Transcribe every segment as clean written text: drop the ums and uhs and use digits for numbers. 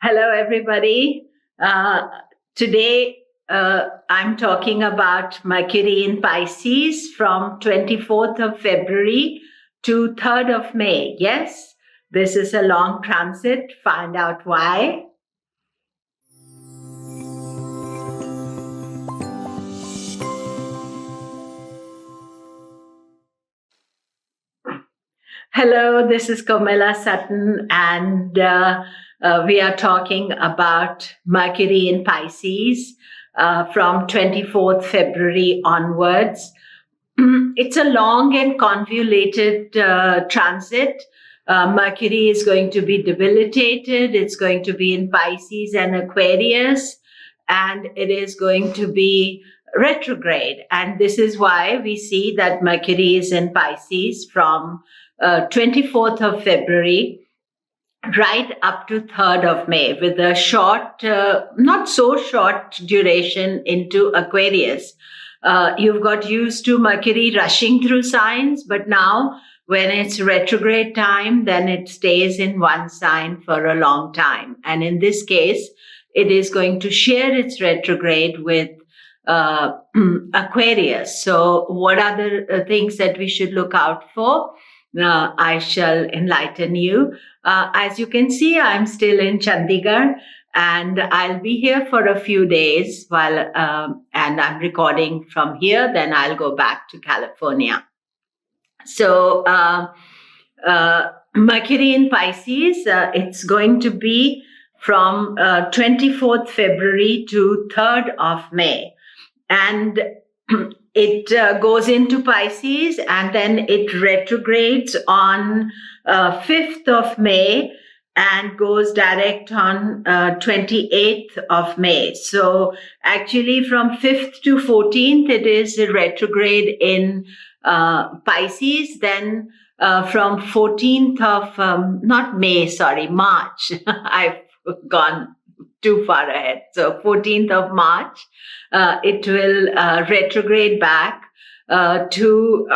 Hello, everybody. Today, I'm talking about Mercury in Pisces from 24th of February to 3rd of May. Yes, this is a long transit. Find out why. Hello, this is Komilla Sutton, and we are talking about Mercury in Pisces from 24th February onwards. It's a long and convoluted transit. Mercury is going to be debilitated. It's going to be in Pisces and Aquarius, and it is going to be retrograde. And this is why we see that Mercury is in Pisces from 24th of February right up to 3rd of May, with a short, not so short duration into Aquarius. You've got used to Mercury rushing through signs, but now when it's retrograde time, then it stays in one sign for a long time. And in this case, it is going to share its retrograde with Aquarius. So what are the things that we should look out for? I shall enlighten you. As you can see, I'm still in Chandigarh, and I'll be here for a few days while, and I'm recording from here. Then I'll go back to California. So Mercury in Pisces, it's going to be from 24th February to 3rd of May. And it goes into Pisces, and then it retrogrades on 5th of May and goes direct on 28th of May. So actually from 5th to 14th, it is a retrograde in Pisces. Then from 14th of, March, I've gone too far ahead. So 14th of March, it will retrograde back to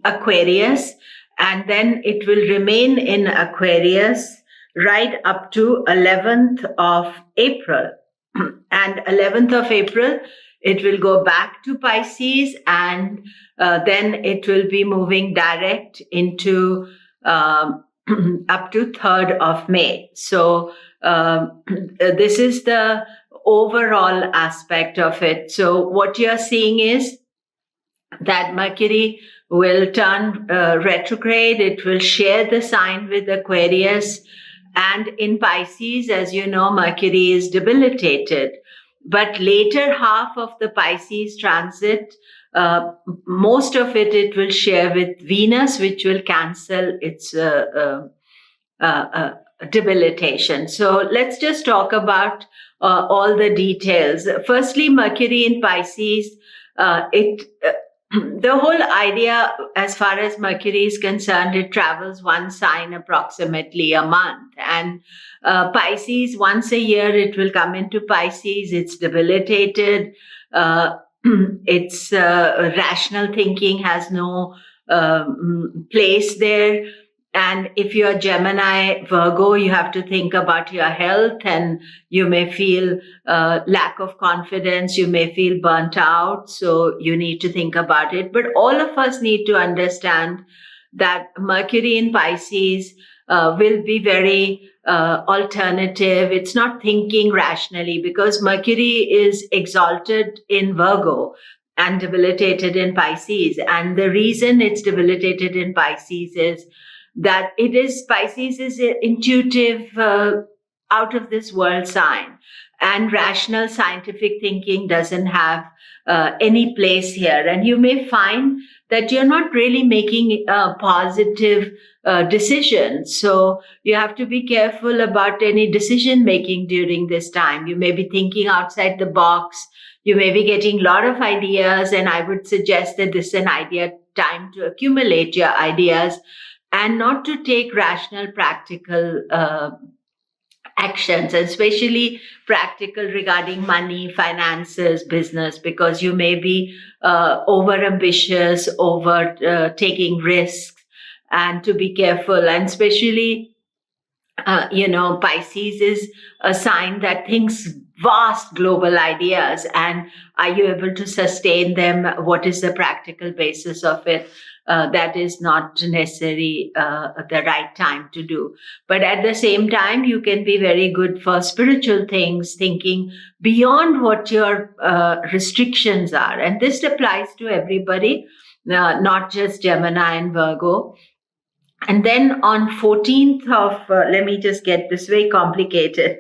Aquarius, and then it will remain in Aquarius right up to 11th of April. And 11th of April, it will go back to Pisces, and then it will be moving direct into up to 3rd of May. So this is the overall aspect of it. So what you're seeing is that Mercury will turn retrograde. It will share the sign with Aquarius. And in Pisces, as you know, Mercury is debilitated. But later half of the Pisces transit, most of it will share with Venus, which will cancel its debilitation. So let's just talk about all the details. Firstly, Mercury in Pisces, the whole idea as far as Mercury is concerned, it travels one sign approximately a month. And Pisces, once a year, it will come into Pisces. It's debilitated. Its rational thinking has no place there. And if you're Gemini, Virgo, you have to think about your health, and you may feel lack of confidence. You may feel burnt out. So you need to think about it. But all of us need to understand that Mercury in Pisces will be very alternative. It's not thinking rationally, because Mercury is exalted in Virgo and debilitated in Pisces. And the reason it's debilitated in Pisces is that Pisces is an intuitive, out of this world sign, and rational scientific thinking doesn't have any place here. And you may find that you're not really making positive decisions. So you have to be careful about any decision making during this time. You may be thinking outside the box. You may be getting a lot of ideas, and I would suggest that this is an idea time to accumulate your ideas and not to take rational, practical actions, especially practical regarding money, finances, business, because you may be over-ambitious, taking risks, and to be careful. And especially Pisces is a sign that thinks vast global ideas, and are you able to sustain them? What is the practical basis of it? That is not necessarily the right time to do. But at the same time, you can be very good for spiritual things, thinking beyond what your restrictions are. And this applies to everybody, not just Gemini and Virgo. And then on 14th of, let me just get this very complicated.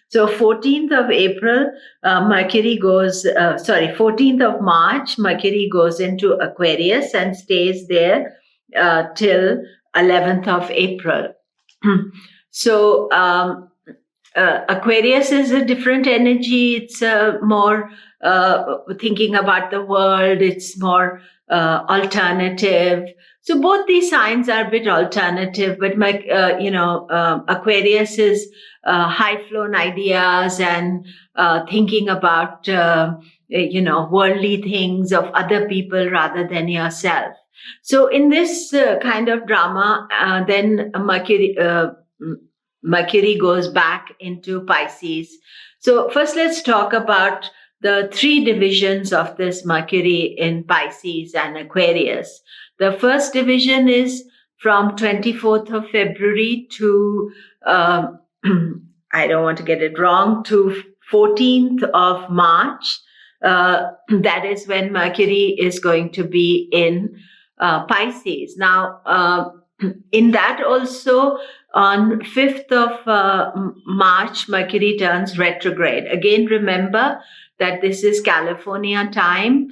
So 14th of April, 14th of March, Mercury goes into Aquarius and stays there till 11th of April. So Aquarius is a different energy. It's more thinking about the world. It's more alternative. So both these signs are a bit alternative, but Aquarius is high-flown ideas and thinking about worldly things of other people rather than yourself. So in this kind of drama, then Mercury goes back into Pisces. So first, let's talk about the three divisions of this Mercury in Pisces and Aquarius. The first division is from 24th of February to, I don't want to get it wrong, to 14th of March. That is when Mercury is going to be in Pisces. Now, in that also, on 5th of March, Mercury turns retrograde. Again, remember that this is California time,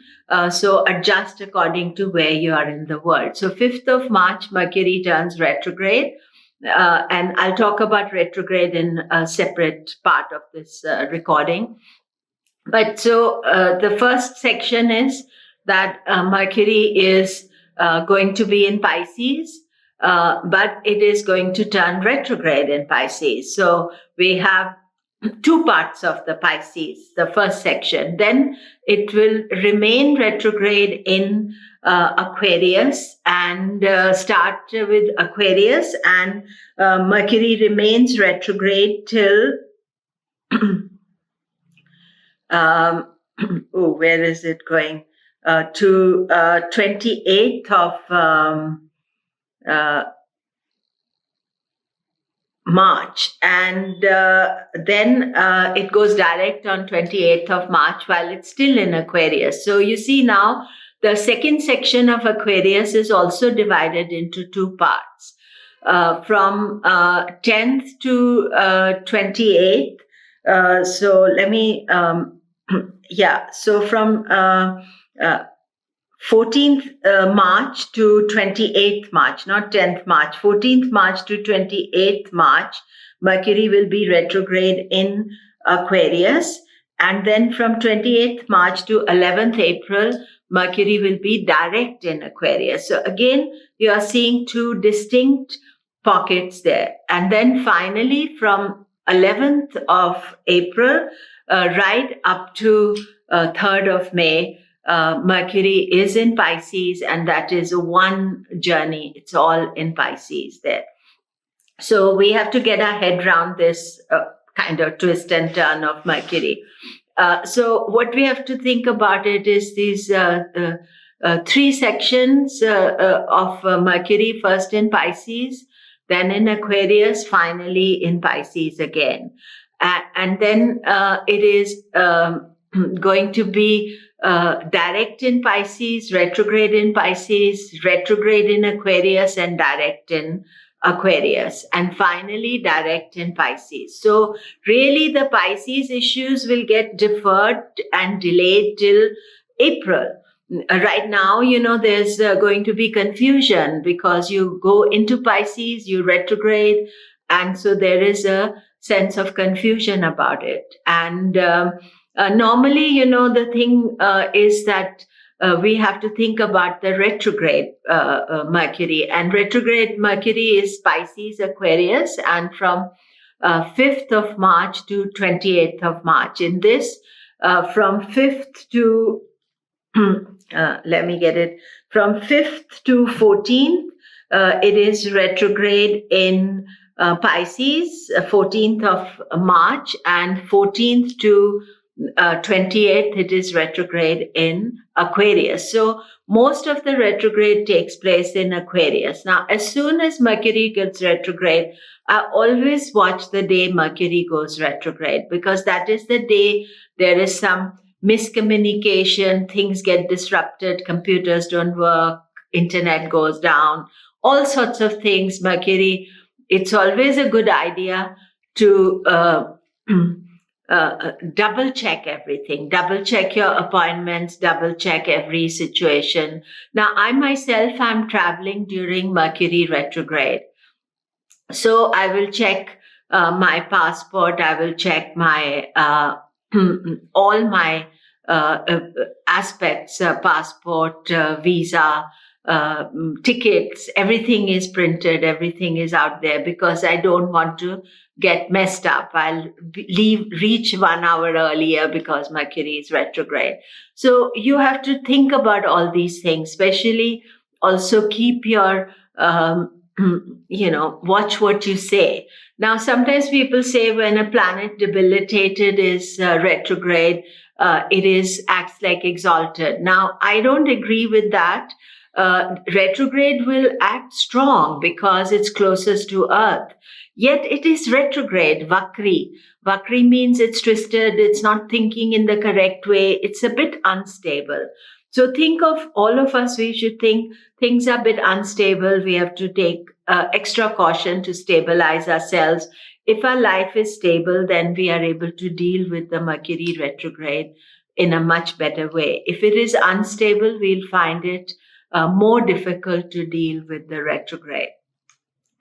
so adjust according to where you are in the world. So 5th of March, Mercury turns retrograde, and I'll talk about retrograde in a separate part of this recording. But so the first section is that Mercury is going to be in Pisces, but it is going to turn retrograde in Pisces. So we have two parts of the Pisces, the first section. Then it will remain retrograde in Aquarius and start with Aquarius, and Mercury remains retrograde till where is it going? To 28th of March, and then it goes direct on 28th of March while it's still in Aquarius. So you see now the second section of Aquarius is also divided into two parts. From 10th to 28th. So let me, so from 14th March to 28th March, not 10th March, 14th March to 28th March, Mercury will be retrograde in Aquarius. And then from 28th March to 11th April, Mercury will be direct in Aquarius. So again, you are seeing two distinct pockets there. And then finally, from 11th of April, right up to 3rd of May, Mercury is in Pisces, and that is one journey. It's all in Pisces there. So we have to get our head around this kind of twist and turn of Mercury. So what we have to think about it is these three sections of Mercury, first in Pisces, then in Aquarius, finally in Pisces again. And then it is going to be direct in Pisces, retrograde in Pisces, retrograde in Aquarius, and direct in Aquarius, and finally direct in Pisces. So really the Pisces issues will get deferred and delayed till April. Right now, there's going to be confusion because you go into Pisces, you retrograde, and so there is a sense of confusion about it. And normally, the thing is that we have to think about the retrograde Mercury. And retrograde Mercury is Pisces Aquarius, and from 5th of March to 28th of March. In this, from 5th to, let me get it, from 5th to 14th, it is retrograde in Pisces, 14th of March, and 14th to 28th, it is retrograde in Aquarius. So most of the retrograde takes place in Aquarius. Now, as soon as Mercury gets retrograde, I always watch the day Mercury goes retrograde, because that is the day there is some miscommunication, things get disrupted, computers don't work, internet goes down, all sorts of things. Mercury, it's always a good idea to double check everything, double check your appointments, double check every situation. Now, I myself am traveling during Mercury retrograde. So I will check my passport, I will check my all my aspects, passport, visa, tickets, everything is printed, everything is out there, because I don't want to get messed up. I'll reach 1 hour earlier because Mercury is retrograde. So you have to think about all these things, especially also keep your, watch what you say. Now, sometimes people say when a planet debilitated is retrograde, it acts like exalted. Now, I don't agree with that. Retrograde will act strong because it's closest to Earth. Yet it is retrograde, Vakri. Vakri means it's twisted, it's not thinking in the correct way, it's a bit unstable. So think of all of us, we should think things are a bit unstable. We have to take extra caution to stabilize ourselves. If our life is stable, then we are able to deal with the Mercury retrograde in a much better way. If it is unstable, we'll find it more difficult to deal with the retrograde.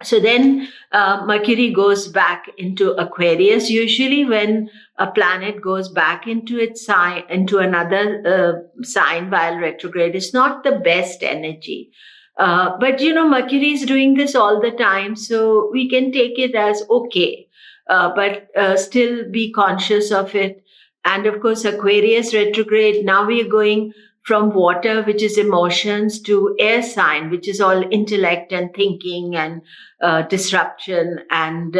So then Mercury goes back into Aquarius. Usually when a planet goes back into its sign, into another sign while retrograde, is not the best energy. But Mercury is doing this all the time, so we can take it as okay, but still be conscious of it. And of course, Aquarius retrograde, now we are going from water, which is emotions, to air sign, which is all intellect and thinking and disruption. And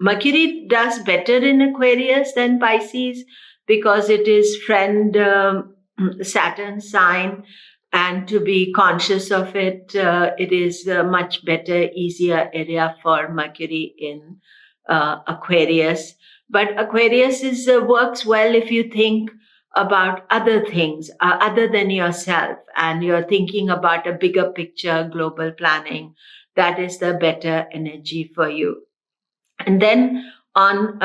Mercury does better in Aquarius than Pisces because it is friend Saturn sign. And to be conscious of it, it is a much better, easier area for Mercury in Aquarius. But Aquarius works well if you think about other things other than yourself, and you're thinking about a bigger picture, global planning. That is the better energy for you. And then on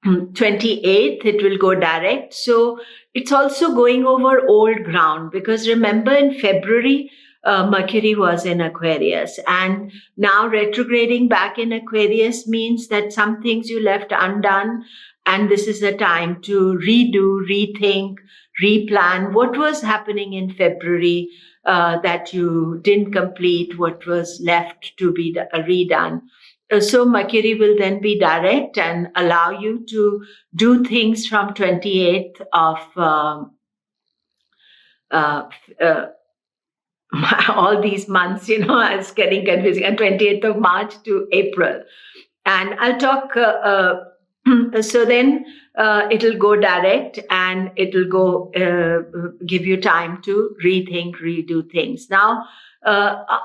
28th, it will go direct. So it's also going over old ground, because remember in February, Mercury was in Aquarius, and now retrograding back in Aquarius means that some things you left undone, and this is a time to redo, rethink, replan what was happening in February that you didn't complete, what was left to be redone. So Mercury will then be direct and allow you to do things from 28th of all these months, it's getting confusing, and 28th of March to April. And I'll talk, so then it'll go direct, and it'll go give you time to rethink, redo things. Now,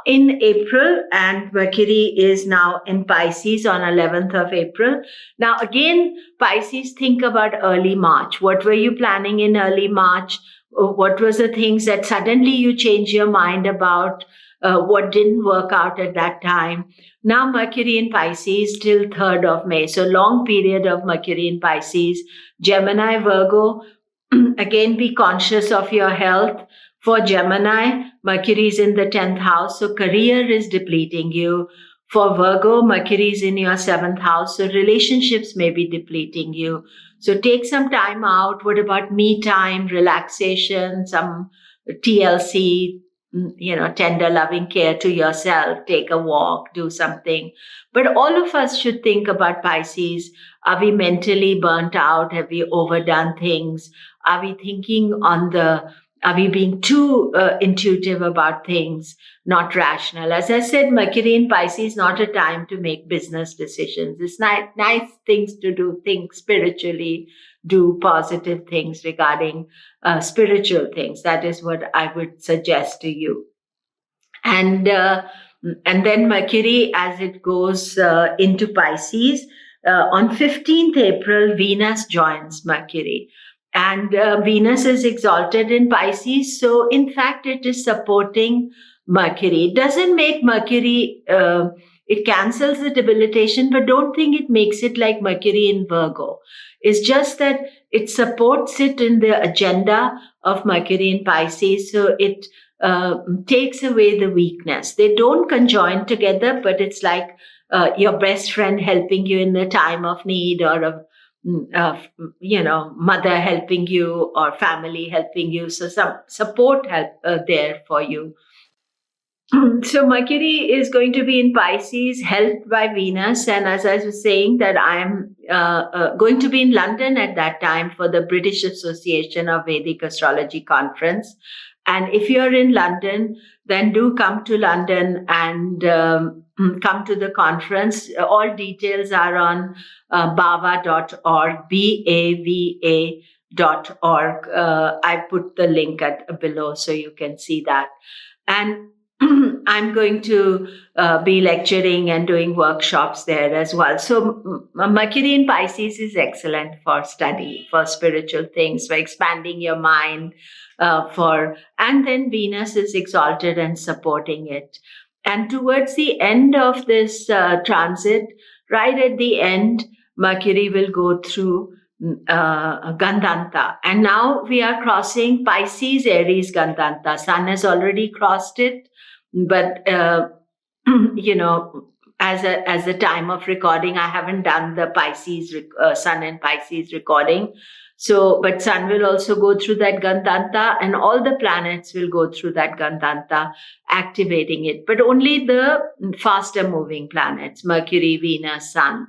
in April, and Mercury is now in Pisces on 11th of April. Now, again, Pisces, think about early March. What were you planning in early March? What was the things that suddenly you changed your mind about? What didn't work out at that time? Now Mercury in Pisces till 3rd of May. So long period of Mercury in Pisces. Gemini, Virgo, again, be conscious of your health. For Gemini, Mercury is in the 10th house, so career is depleting you. For Virgo, Mercury is in your 7th house, so relationships may be depleting you. So take some time out. What about me time, relaxation, some TLC, tender loving care to yourself, take a walk, do something. But all of us should think about Pisces. Are we mentally burnt out? Have we overdone things? Are we thinking on the Are we being too intuitive about things, not rational? As I said, Mercury in Pisces is not a time to make business decisions. It's nice things to do, think spiritually, do positive things regarding spiritual things. That is what I would suggest to you. And then Mercury, as it goes into Pisces, on 15th April, Venus joins Mercury. And Venus is exalted in Pisces. So, in fact, it is supporting Mercury. It doesn't make Mercury, it cancels the debilitation, but don't think it makes it like Mercury in Virgo. It's just that it supports it in the agenda of Mercury in Pisces. So, it takes away the weakness. They don't conjoin together, but it's like your best friend helping you in the time of need, or mother helping you, or family helping you. So some support help there for you. So Mercury is going to be in Pisces, helped by Venus. And as I was saying, that I am going to be in London at that time for the British Association of Vedic Astrology Conference. And if you're in London, then do come to London and come to the conference. All details are on bava.org, BAVA.org. I put the link below so you can see that. And I'm going to be lecturing and doing workshops there as well. So Mercury in Pisces is excellent for study, for spiritual things, for expanding your mind, and then Venus is exalted and supporting it. And towards the end of this transit, right at the end, Mercury will go through Gandanta. And now we are crossing Pisces Aries Gandanta. Sun has already crossed it. But, as a time of recording, I haven't done the Pisces, Sun and Pisces recording. So, but Sun will also go through that Gandanta, and all the planets will go through that Gandanta, activating it. But only the faster moving planets, Mercury, Venus, Sun.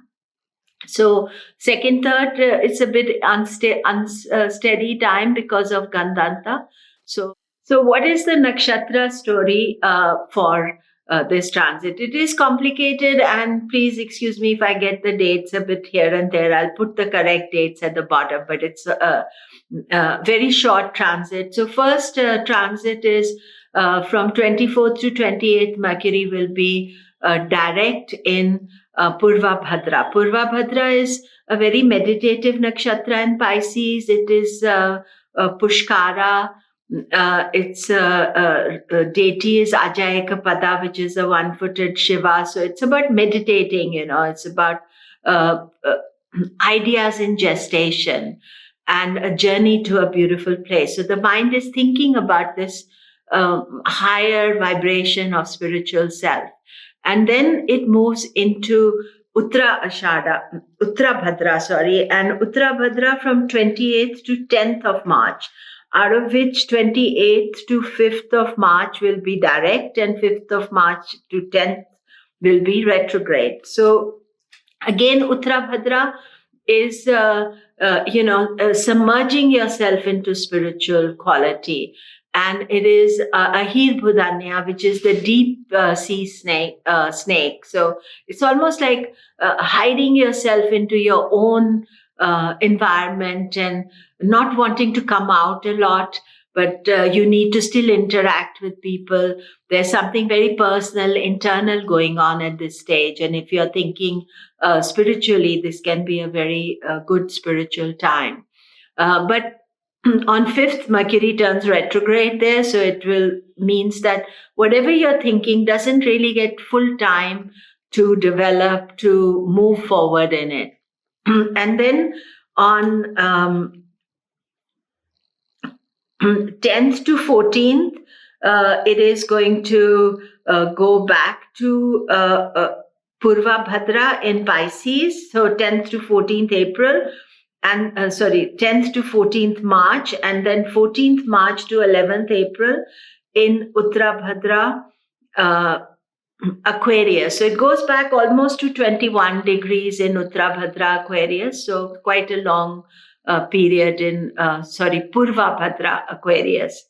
So second, third, it's a bit unsteady time because of Gandanta. So what is the Nakshatra story for this transit? It is complicated, and please excuse me if I get the dates a bit here and there. I'll put the correct dates at the bottom, but it's a very short transit. So first transit is from 24th to 28th, Mercury will be direct in Purvabhadra. Purvabhadra is a very meditative nakshatra in Pisces. It is Pushkara. Its deity is Ajayakapada, which is a one-footed Shiva. So it's about meditating, it's about ideas in gestation and a journey to a beautiful place. So the mind is thinking about this higher vibration of spiritual self. And then it moves into Uttarabhadra, and Uttarabhadra from 28th to 10th of March. Out of which 28th to 5th of March will be direct, and 5th of March to 10th will be retrograde. So again, Uttarabhadra is, submerging yourself into spiritual quality. And it is Ahir Bhudanya, which is the deep sea snake. So it's almost like hiding yourself into your own environment and not wanting to come out a lot, but you need to still interact with people. There's something very personal, internal going on at this stage. And if you're thinking spiritually, this can be a very good spiritual time. But on 5th, Mercury turns retrograde there. So it means that whatever you're thinking doesn't really get full time to develop, to move forward in it. And then on 10th to 14th, it is going to go back to Purvabhadra in Pisces. So 10th to 14th April, and 10th to 14th March, and then 14th March to 11th April in Uttarabhadra, Aquarius. So it goes back almost to 21 degrees in Uttarabhadra, Aquarius. So quite a long period in, Purvabhadra, Aquarius.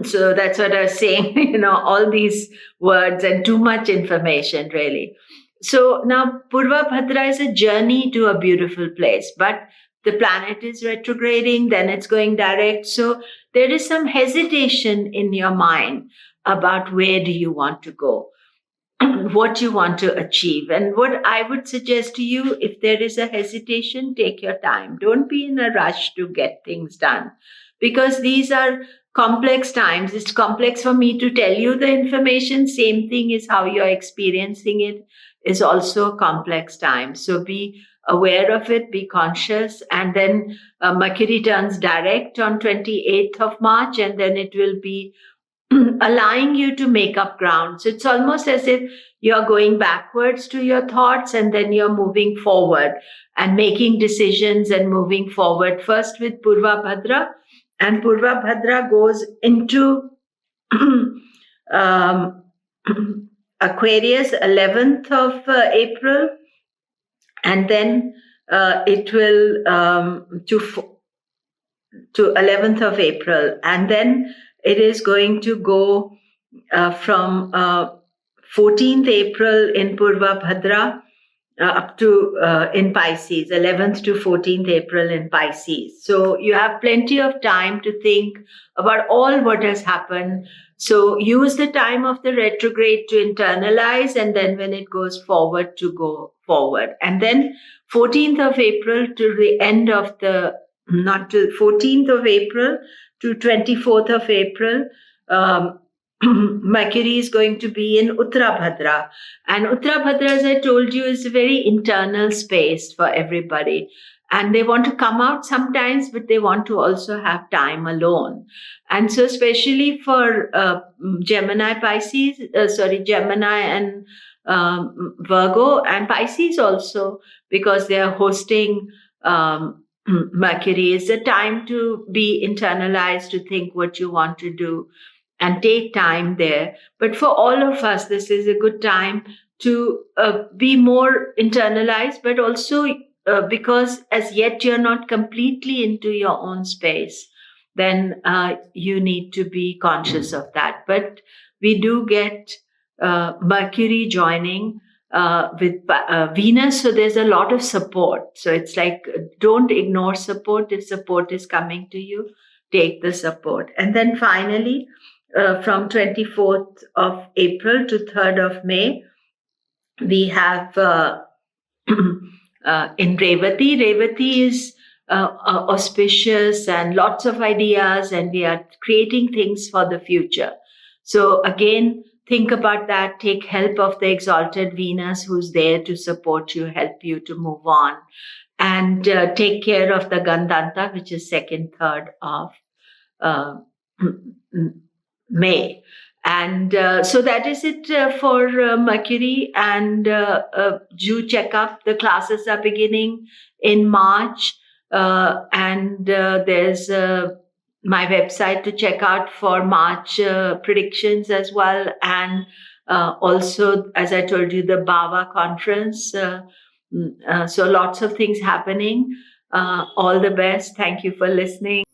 So that's what I was saying, all these words and too much information, really. So now Purvabhadra is a journey to a beautiful place, but the planet is retrograding, then it's going direct. So there is some hesitation in your mind about where do you want to go, what you want to achieve. And what I would suggest to you, if there is a hesitation, take your time. Don't be in a rush to get things done, because these are complex times. It's complex for me to tell you the information. Same thing is how you're experiencing it is also a complex time. So be aware of it, be conscious. And then Mercury turns direct on 28th of March, and then it will be allowing you to make up ground. So it's almost as if you're going backwards to your thoughts and then you're moving forward and making decisions and moving forward. First with Purvabhadra, and Purvabhadra goes into Aquarius 11th of April, and then it will to 11th of April, and then it is going to go from 14th April in Purvabhadra up to in Pisces, 11th to 14th April in Pisces. So you have plenty of time to think about all what has happened. So use the time of the retrograde to internalize, and then when it goes forward, to go forward. And then 14th of April to the end of the, not to 14th of April to 24th of April, Mercury is going to be in Uttarabhadra. And Uttarabhadra, as I told you, is a very internal space for everybody. And they want to come out sometimes, but they want to also have time alone. And so especially for Gemini and Virgo and Pisces also, because they are hosting Mercury, is a time to be internalized, to think what you want to do and take time there. But for all of us, this is a good time to be more internalized, but also because as yet you're not completely into your own space, then you need to be conscious of that. But we do get Mercury joining with Venus, so there's a lot of support. So it's like, don't ignore support. If support is coming to you, take the support. And then finally, from 24th of April to 3rd of May, we have in Revati. Revati is auspicious and lots of ideas, and we are creating things for the future. So again, think about that. Take help of the exalted Venus, who's there to support you, help you to move on. And take care of the Gandanta, which is 2nd, 3rd of May. And so that is it for Mercury. And do check up. The classes are beginning in March. And there's my website to check out for March predictions as well. And also, as I told you, the Bhava conference. So lots of things happening. All the best. Thank you for listening.